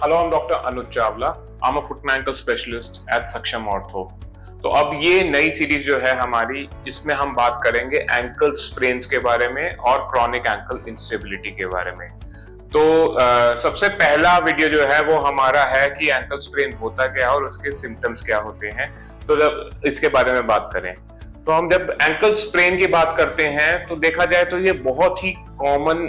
Hello, I'm Dr. Anuj Chawla. I'm a foot and ankle specialist at Saksham Ortho. तो अब ये नई series जो है हमारी, इसमें हम बात करेंगे एंकल स्प्रेन्स के बारे में और क्रॉनिक एंकल इंस्टेबिलिटी के बारे में। तो सबसे पहला वीडियो जो है वो हमारा है कि एंकल स्प्रेन होता क्या है और उसके सिम्टम्स क्या होते हैं। तो जब इसके बारे में बात करें तो हम जब एंकल स्प्रेन की बात करते हैं तो देखा जाए तो ये बहुत ही कॉमन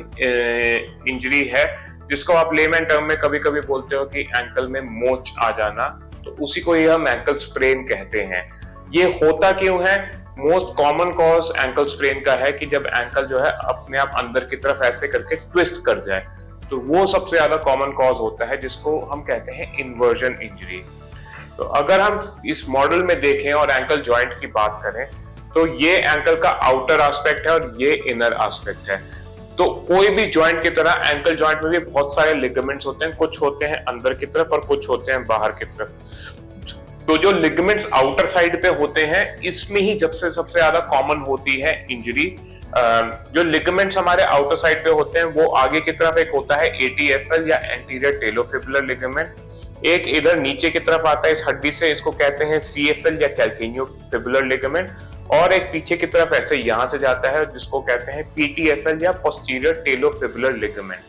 इंजरी है, जिसको आप लेमैन टर्म में कभी कभी बोलते हो कि एंकल में मोच आ जाना, तो उसी को ही हम एंकल स्प्रेन कहते हैं। ये होता क्यों है? Most common cause ankle sprain का है कि जब एंकल जो है अपने आप अंदर की तरफ ऐसे करके ट्विस्ट कर जाए, तो वो सबसे ज्यादा कॉमन कॉज होता है, जिसको हम कहते हैं इन्वर्जन इंजरी। तो अगर हम इस मॉडल में देखें और एंकल जॉइंट की बात करें तो ये एंकल का आउटर एस्पेक्ट है और ये इनर एस्पेक्ट है। तो कोई भी जॉइंट की तरह एंकल जॉइंट में भी बहुत सारे लिगामेंट्स होते हैं, कुछ होते हैं अंदर की तरफ और कुछ होते हैं बाहर की तरफ। तो जो लिगामेंट्स आउटर साइड पे होते हैं, इसमें ही जब से सबसे ज्यादा कॉमन होती है इंजरी। जो लिगामेंट्स हमारे आउटर साइड पे होते हैं वो आगे की तरफ एक होता है ATFL या एंटीरियर टेलोफिबुलर लिगामेंट, एक इधर नीचे की तरफ आता है इस हड्डी से, इसको कहते हैं CFL या कैल्केनियोफिबुलर लिगामेंट, और एक पीछे की तरफ ऐसे यहां से जाता है जिसको कहते हैं PTFL या पोस्टीरियर टेलोफिबुलर लिगामेंट।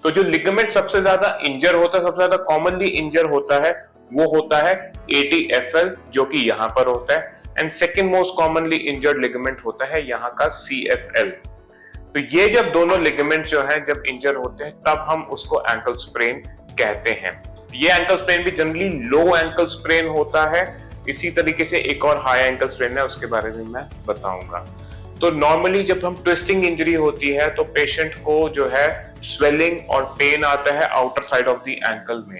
तो जो लिगामेंट सबसे ज्यादा इंजर होता है, सबसे ज्यादा कॉमनली इंजर होता है, वो होता है ATFL, जो कि यहां पर होता है, and second most commonly injured ligament होता है यहाँ का CFL। तो ये जब दोनों लिगामेंट जो हैं जब इंजर होते हैं तब हम उसको एंकल स्प्रेन कहते हैं। ये एंकल स्प्रेन भी जनरली लो एंकल स्प्रेन होता है। इसी तरीके से एक और हाई एंकल स्प्रेन है, उसके बारे में मैं बताऊंगा। तो नॉर्मली जब हम ट्विस्टिंग इंजरी होती है तो पेशेंट को जो है स्वेलिंग और पेन आता है outer side of the ankle में।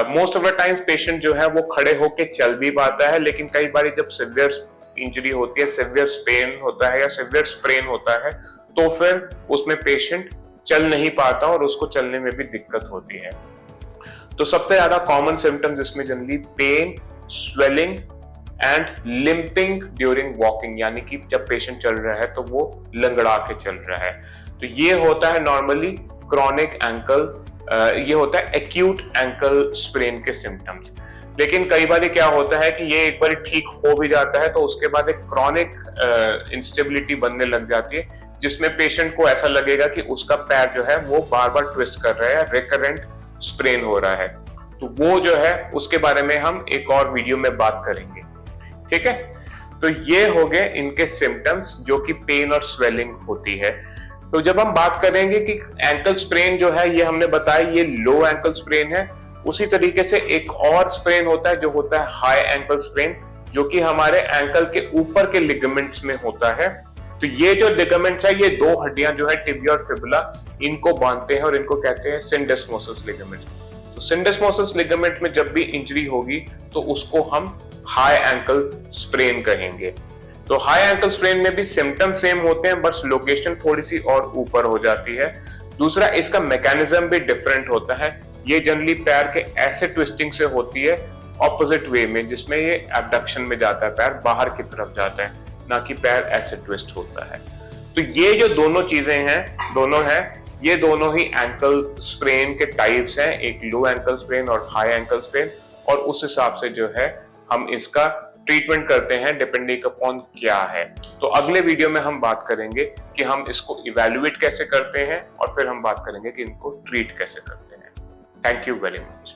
Most of the times patient जो है वो खड़े होके चल भी पाता है, लेकिन कई बार जब सिवियर इंजरी होती है, सिवियर स्पेन होता है या सिवियर स्प्रेन होता है, तो फिर उसमें पेशेंट चल नहीं पाता और उसको चलने में भी दिक्कत होती है। तो सबसे ज्यादा कॉमन सिम्टम्स इसमें generally pain, swelling and limping during walking, यानी कि जब पेशेंट चल रहा है तो वो लंगड़ा के चल रहा है। तो ये होता है नॉर्मली क्रॉनिक एंकल, ये होता है एक्यूट एंकल स्प्रेन के सिम्टम्स। लेकिन कई बार क्या होता है कि ये एक बार ठीक हो भी जाता है तो उसके बाद एक क्रॉनिक इंस्टेबिलिटी बनने लग जाती है, जिसमें पेशेंट को ऐसा लगेगा कि उसका पैर जो है वो बार बार ट्विस्ट कर रहा है, रिकरेंट स्प्रेन हो रहा है। तो वो जो है उसके बारे में हम एक और वीडियो में बात करेंगे, ठीक है। तो ये हो गए इनके सिम्टम्स जो कि पेन और स्वेलिंग होती है। तो जब हम बात करेंगे कि एंकल स्प्रेन जो है ये हमने बताया ये लो एंकल स्प्रेन है, उसी तरीके से एक और स्प्रेन होता है जो होता है हाई एंकल स्प्रेन, जो कि हमारे एंकल के ऊपर के लिगामेंट्स में होता है। तो ये जो लिगामेंट्स है ये दो हड्डियां जो है टिबिया और फिबुला, इनको बांधते हैं और इनको कहते हैं सिंडेस्मोसिस लिगामेंट। तो सिंडेस्मोसिस लिगामेंट में जब भी इंजरी होगी तो उसको हम हाई एंकल स्प्रेन कहेंगे। तो हाई एंकल स्प्रेन में भी सिम्टम सेम होते हैं, बस लोकेशन थोड़ी सी और ऊपर हो जाती है। दूसरा, इसका मैकेनिज्म भी डिफरेंट होता है। ये जनरली पैर के ऐसे ट्विस्टिंग से होती है ऑपोजिट वे में, जिसमें ये एबडक्शन में जाता है, पैर बाहर की तरफ जाता है, ना कि पैर ऐसे ट्विस्ट होता है। तो ये जो दोनों चीजें हैं, दोनों हैं, ये दोनों ही एंकल स्प्रेन के टाइप्स हैं, एक लो एंकल स्प्रेन और हाई एंकल स्प्रेन, और उस हिसाब से जो है हम इसका ट्रीटमेंट करते हैं डिपेंडिंग अपॉन क्या है। तो अगले वीडियो में हम बात करेंगे कि हम इसको इवैल्यूएट कैसे करते हैं और फिर हम बात करेंगे कि इनको ट्रीट कैसे करते हैं। Thank you very much.